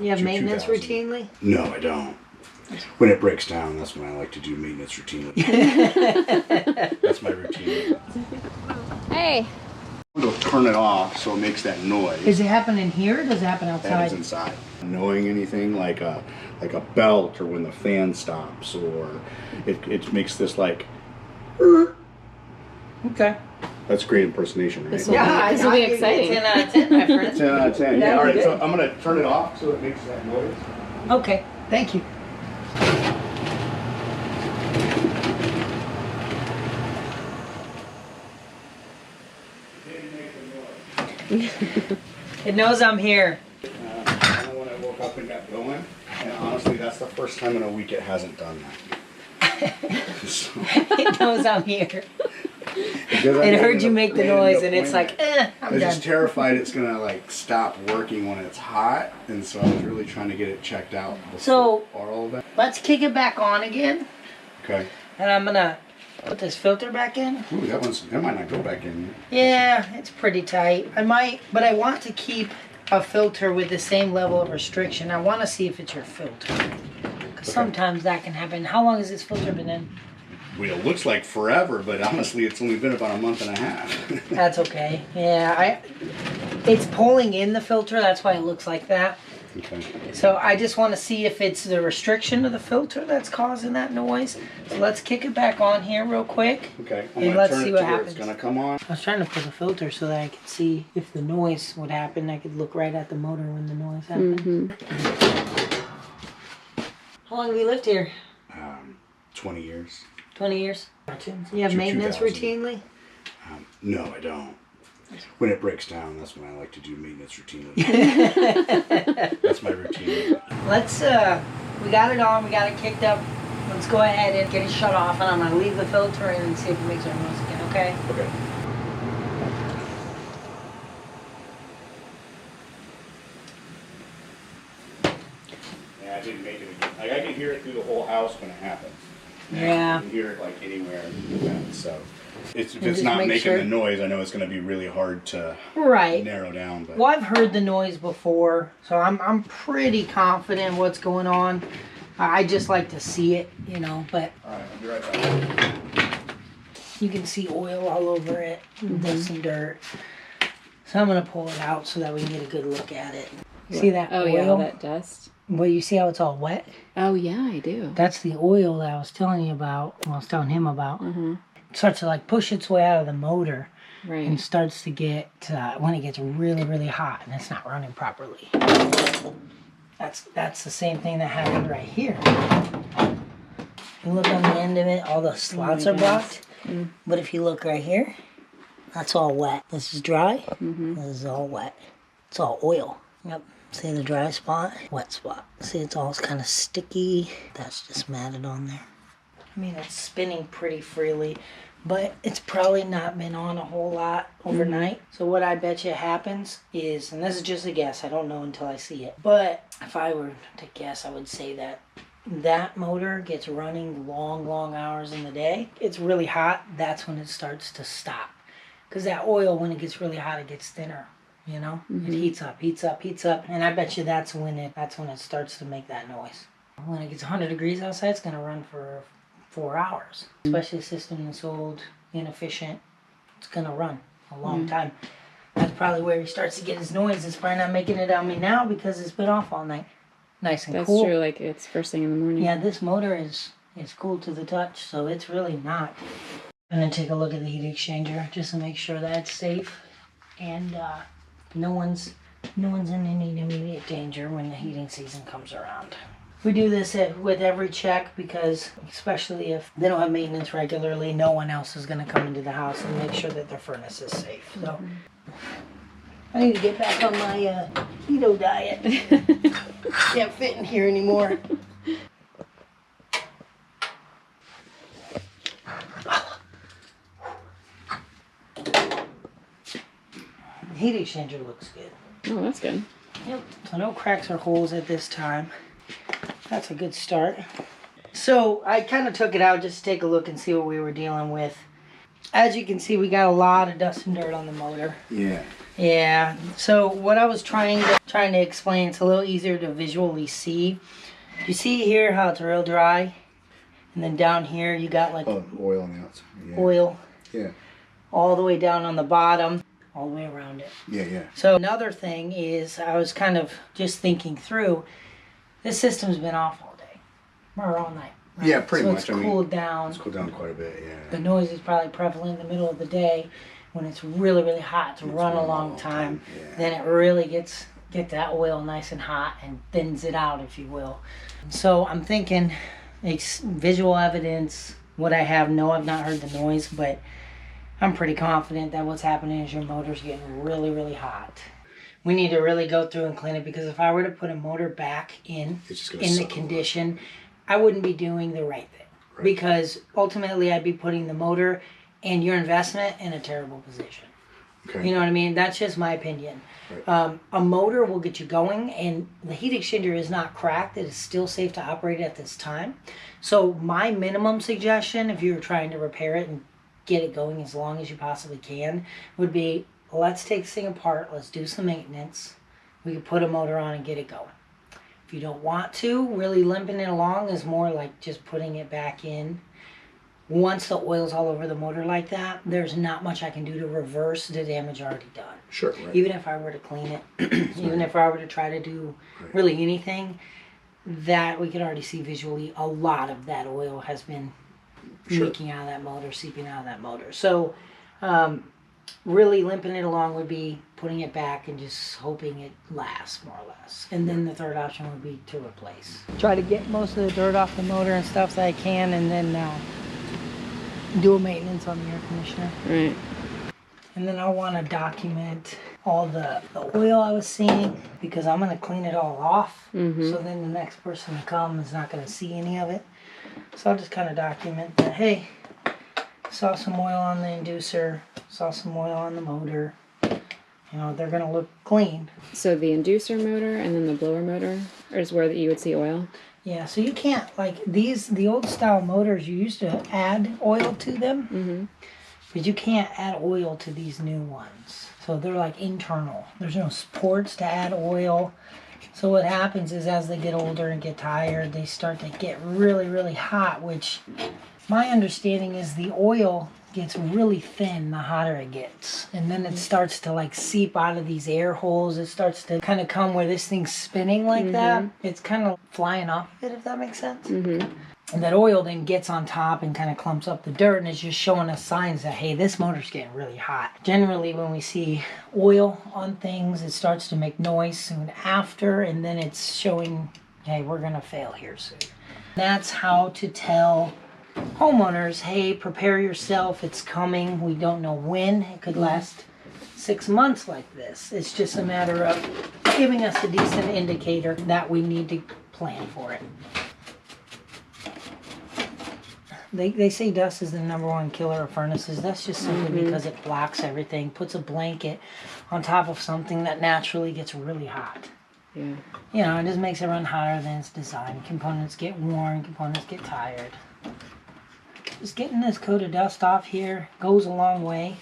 You have maintenance routinely? No, I don't. When it breaks down, that's when I like to do maintenance routinely. That's my routine. Hey. It'll turn it off so it makes that noise. Does it happen in here or does it happen outside? It happens inside. Knowing anything like a belt or when the fan stops, or it makes this like. Okay. That's great impersonation, right? This will be exciting. 10 out of 10, my friend. 10 out of 10. Yeah, That'd all be right, so good. I'm going to turn it off so it makes that noise. Okay, thank you. It knows I'm here. I know when I woke up and got going, and honestly, that's the first time in a week it hasn't done that. So, It knows I'm here. because I It heard made you an- make the made an noise and it's appointment. like, I I'm was done. just terrified it's gonna like stop working when it's hot, and so I was really trying to get it checked out before So- all of that. Let's kick it back on again. Okay. And I'm gonna put this filter back in. Ooh, that might not go back in. Yeah, it's pretty tight. I might, but I want to keep a filter with the same level of restriction. I want to see if it's your filter. Because sometimes that can happen. How long has this filter been in? Well, it looks like forever, but honestly, it's only been about a month and a half. That's okay. Yeah, it's pulling in the filter. That's why it looks like that. Okay. So I just want to see if it's the restriction of the filter that's causing that noise. So let's kick it back on here real quick. Okay. I'm And gonna let's turn see it what to where happens. it's gonna come on. I was trying to put a filter so that I could see if the noise would happen. I could look right at the motor when the noise happened. How long have you lived here? 20 years. 20 years. You have To maintenance 2000. routinely? No, I don't. When it breaks down, that's when I like to do maintenance routinely. That's my routine. Let's, we got it on, we got it kicked up. Let's go ahead and get it shut off, and I'm gonna leave the filter in and see if it makes our noise again, okay? Okay. Yeah, I didn't make it again. Like, I can hear it through the whole house when it happens. Yeah. I can hear it like anywhere. So if And it's just not make making sure- the noise, I know it's going to be really hard to Right. narrow down. But Well, I've heard the noise before, so I'm pretty confident what's going on. I just like to see it, you know, but all right, I'll be right back. you can see oil all over it, dust and dirt. So I'm gonna pull it out so that we can get a good look at it. See that Oh oil? yeah, all that dust. Well, you see how it's all wet? Oh yeah, I do. That's the oil that I was telling you about. Well, I was telling him about. It starts to like push its way out of the motor and Right. starts to get when it gets really, really hot and it's not running properly. That's the same thing that happened right here. You look on the end of it, all the slots are blocked. But if you look right here, that's all wet. This is dry. This is all wet. It's all oil. Yep. See the dry spot, wet spot. See, it's all kind of sticky. That's just matted on there. I mean, it's spinning pretty freely, but it's probably not been on a whole lot overnight. So what I bet you happens is, and this is just a guess, I don't know until I see it, but if I were to guess, I would say that that motor gets running long hours in the day. It's really hot, that's when it starts to stop. Because that oil, when it gets really hot, it gets thinner. You know, it heats up, and I bet you that's when it starts to make that noise. When it gets 100 degrees outside, it's gonna run for 4 hours. Especially a system that's old, inefficient, it's gonna run a long time. That's probably where he starts to get his noise. It's probably not making it on me now because it's been off all night. Nice and That's cool. true. Like it's first thing in the morning. Yeah, this motor is cool to the touch, so it's really not. I'm gonna take a look at the heat exchanger just to make sure that it's safe and no one's in any immediate danger when the heating season comes around. We do this with every check because, especially if they don't have maintenance regularly, no one else is going to come into the house and make sure that their furnace is safe. So I need to get back on my keto diet. Can't fit in here anymore. The heat exchanger looks good. Oh, that's good. Yep, so no cracks or holes at this time. That's a good start. So I kind of took it out just to take a look and see what we were dealing with. As you can see, we got a lot of dust and dirt on the motor. Yeah. Yeah. So what I was trying to explain, it's a little easier to visually see. You see here how it's real dry, and then down here you got like oil on the outside. Yeah. oil Yeah. all the way down on the bottom, all the way around it. Yeah, yeah. So another thing is, I was kind of just thinking through, this system's been off all day, or all night. Right? Yeah, pretty much. So it's cooled down. It's cooled down quite a bit, yeah. The noise is probably prevalent in the middle of the day when it's really, really hot to run a long time. Yeah. Then it really get that oil nice and hot and thins it out, if you will. So I'm thinking, it's visual evidence. What I have, no, I've not heard the noise, but I'm pretty confident that what's happening is your motor's getting really, really hot. We need to really go through and clean it, because if I were to put a motor back in the condition, I wouldn't be doing the right thing. Right. Because ultimately I'd be putting the motor and your investment in a terrible position. Okay. You know what I mean? That's just my opinion. Right. A motor will get you going, and the heat exchanger is not cracked. It is still safe to operate at this time. So my minimum suggestion, if you're trying to repair it and get it going as long as you possibly can, would be, let's take this thing apart, let's do some maintenance. We could put a motor on and get it going. If you don't want to, really limping it along is more like just putting it back in. Once the oil's all over the motor like that, there's not much I can do to reverse the damage already done. Sure, right. Even if I were to clean it, even if I were to try to do really anything, that we could already see visually a lot of that oil has been leaking out of that motor, seeping out of that motor. So really limping it along would be putting it back and just hoping it lasts, more or less. And then the third option would be to replace. Try to get most of the dirt off the motor and stuff that I can, and then do a maintenance on the air conditioner. Right. And then I want to document all the oil I was seeing, because I'm going to clean it all off. Mm-hmm. So then the next person to come is not going to see any of it. So I'll just kind of document that, hey, saw some oil on the inducer, saw some oil on the motor. You know, they're going to look clean. So the inducer motor and then the blower motor is where you would see oil? Yeah, so you can't, like the old style motors, you used to add oil to them. Mm-hmm. But you can't add oil to these new ones. So they're like internal. There's no ports to add oil. So what happens is, as they get older and get tired, they start to get really, really hot, which my understanding is the oil gets really thin the hotter it gets. And then it starts to like seep out of these air holes. It starts to kind of come where this thing's spinning like that. It's kind of flying off of it, if that makes sense. And that oil then gets on top and kind of clumps up the dirt, and it's just showing us signs that, hey, this motor's getting really hot. Generally, when we see oil on things, it starts to make noise soon after, and then it's showing, hey, we're going to fail here soon. That's how to tell homeowners, hey, prepare yourself, it's coming. We don't know when. It could last 6 months like this. It's just a matter of giving us a decent indicator that we need to plan for it. They say dust is the #1 killer of furnaces. That's just simply because it blocks everything, puts a blanket on top of something that naturally gets really hot. Yeah. You know, it just makes it run hotter than it's designed. Components get worn, components get tired. Just getting this coat of dust off here goes a long way.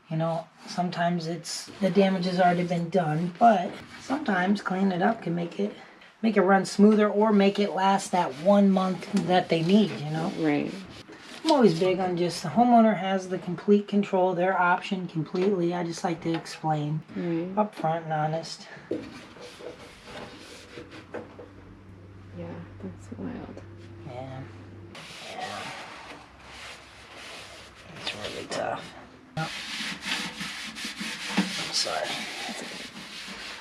You know, sometimes the damage has already been done, but sometimes cleaning it up can make it run smoother, or make it last that 1 month that they need, you know? Right. I'm always big on just the homeowner has the complete control, their option completely. I just like to explain upfront and honest. Yeah, that's wild. Yeah. It's really tough. Oh. I'm sorry.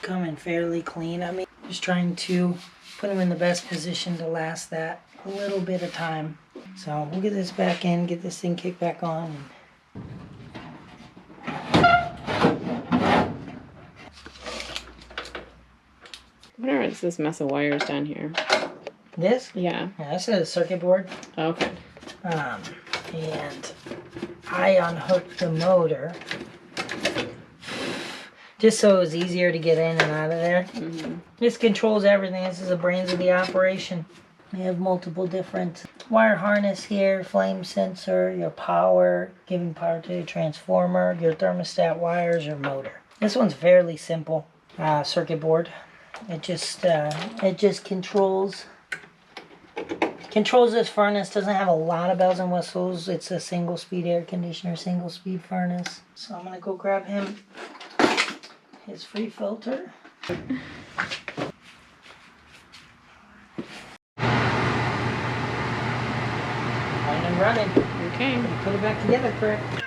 Coming fairly clean. I mean, just trying to put them in the best position to last that little bit of time. So we'll get this back in, get this thing kicked back on. What is this mess of wires down here? This? Yeah. Yeah, this is a circuit board. Okay. And I unhooked the motor just so it was easier to get in and out of there. This controls everything. This is the brains of the operation. We have multiple different wire harness here, flame sensor, your power, giving power to your transformer, your thermostat wires, your motor. This one's fairly simple. Circuit board. It just controls this furnace. Doesn't have a lot of bells and whistles. It's a single speed air conditioner, single speed furnace. So I'm gonna go grab him his free filter. And running. Okay. Put it back together correct.